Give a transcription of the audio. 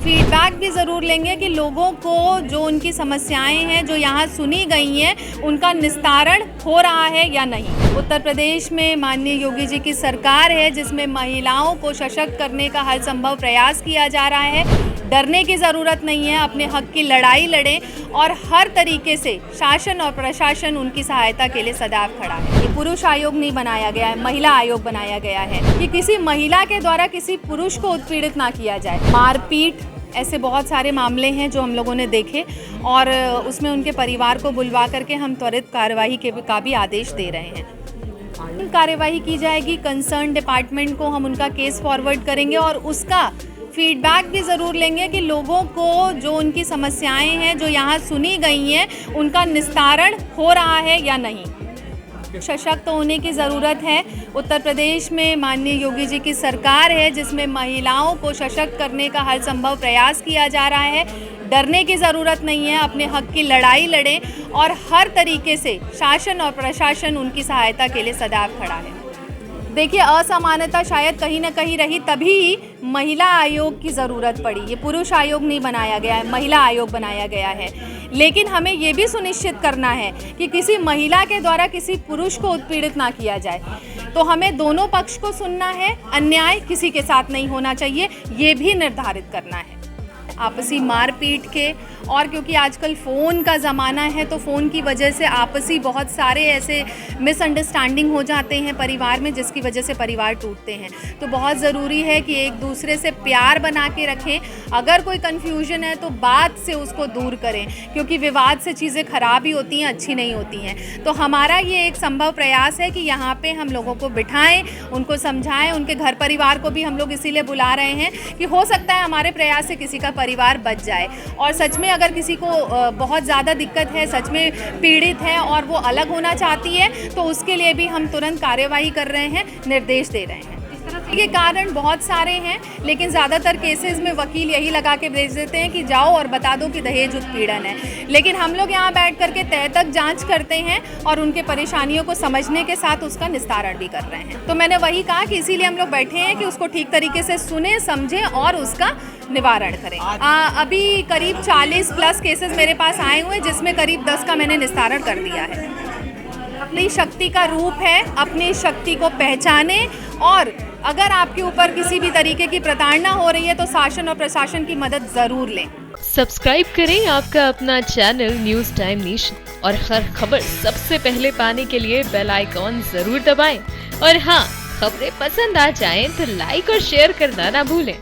Feedback भी ज़रूर लेंगे कि लोगों को जो उनकी समस्याएं हैं जो यहाँ सुनी गई हैं उनका निस्तारण हो रहा है या नहीं। उत्तर प्रदेश में माननीय योगी जी की सरकार है जिसमें महिलाओं को सशक्त करने का हर संभव प्रयास किया जा रहा है। डरने की ज़रूरत नहीं है, अपने हक की लड़ाई लड़ें और हर तरीके से शासन और प्रशासन उनकी सहायता के लिए सदैव खड़ा है। ये पुरुष आयोग नहीं बनाया गया है, महिला आयोग बनाया गया है कि किसी महिला के द्वारा किसी पुरुष को उत्पीड़ित ना किया जाए। मारपीट ऐसे बहुत सारे मामले हैं जो हम लोगों ने देखे और उसमें उनके परिवार को बुलवा करके हम त्वरित कार्यवाही का भी आदेश दे रहे हैं। कार्यवाही की जाएगी, कंसर्न डिपार्टमेंट को हम उनका केस फॉरवर्ड करेंगे और उसका फीडबैक भी ज़रूर लेंगे कि लोगों को जो उनकी समस्याएं हैं जो यहाँ सुनी गई हैं उनका निस्तारण हो रहा है या नहीं। सशक्त होने की ज़रूरत है। उत्तर प्रदेश में माननीय योगी जी की सरकार है जिसमें महिलाओं को सशक्त करने का हर संभव प्रयास किया जा रहा है। डरने की ज़रूरत नहीं है, अपने हक की लड़ाई लड़ें और हर तरीके से शासन और प्रशासन उनकी सहायता के लिए सदैव खड़ा है। देखिए, असमानता शायद कहीं ना कहीं रही, तभी महिला आयोग की ज़रूरत पड़ी। ये पुरुष आयोग नहीं बनाया गया है, महिला आयोग बनाया गया है। लेकिन हमें ये भी सुनिश्चित करना है कि किसी महिला के द्वारा किसी पुरुष को उत्पीड़ित ना किया जाए। तो हमें दोनों पक्ष को सुनना है, अन्याय किसी के साथ नहीं होना चाहिए, ये भी निर्धारित करना है। आपसी मारपीट के और क्योंकि आजकल फ़ोन का ज़माना है तो फ़ोन की वजह से आपसी बहुत सारे ऐसे मिसअंडरस्टैंडिंग हो जाते हैं परिवार में, जिसकी वजह से परिवार टूटते हैं। तो बहुत ज़रूरी है कि एक दूसरे से प्यार बना के रखें। अगर कोई कन्फ्यूजन है तो बात से उसको दूर करें, क्योंकि विवाद से चीज़ें ख़राब ही होती हैं, अच्छी नहीं होती हैं। तो हमारा ये एक संभव प्रयास है कि यहाँ पे हम लोगों को बिठाएं, उनको समझाएं, उनके घर परिवार को भी हम लोग इसीलिए बुला रहे हैं कि हो सकता है हमारे प्रयास से किसी का परिवार बच जाए। और सच में अगर किसी को बहुत ज़्यादा दिक्कत है, सच में पीड़ित है और वो अलग होना चाहती है, तो उसके लिए भी हम तुरंत कार्यवाही कर रहे हैं, निर्देश दे रहे हैं। ये कारण बहुत सारे हैं, लेकिन ज़्यादातर केसेस में वकील यही लगा के भेज देते हैं कि जाओ और बता दो कि दहेज उत्पीड़न है। लेकिन हम लोग यहाँ बैठ करके तह तक जांच करते हैं और उनके परेशानियों को समझने के साथ उसका निस्तारण भी कर रहे हैं। तो मैंने वही कहा कि इसीलिए हम लोग बैठे हैं कि उसको ठीक तरीके से सुने, समझें और उसका निवारण करें। अभी करीब 40 प्लस केसेस मेरे पास आए हुए हैं, जिसमें करीब 10 का मैंने निस्तारण कर दिया है। अपनी शक्ति का रूप है, अपनी शक्ति को पहचाने और अगर आपके ऊपर किसी भी तरीके की प्रताड़ना हो रही है तो शासन और प्रशासन की मदद ज़रूर लें। सब्सक्राइब करें आपका अपना चैनल न्यूज़ टाइम नेशन और हर खबर सबसे पहले पाने के लिए बेल आइकॉन जरूर दबाएं। और हाँ, खबरें पसंद आ जाएं तो लाइक और शेयर करना ना भूलें।